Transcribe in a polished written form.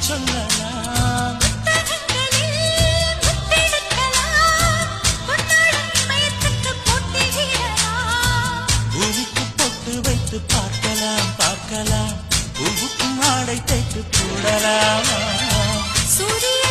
சொல்லலாம். பூவுக்கு பொட்டு வைத்து பார்க்கலாம் பார்க்கலாம், பூவுக்கும் ஆடை தைத்து போடலாமா? சூரிய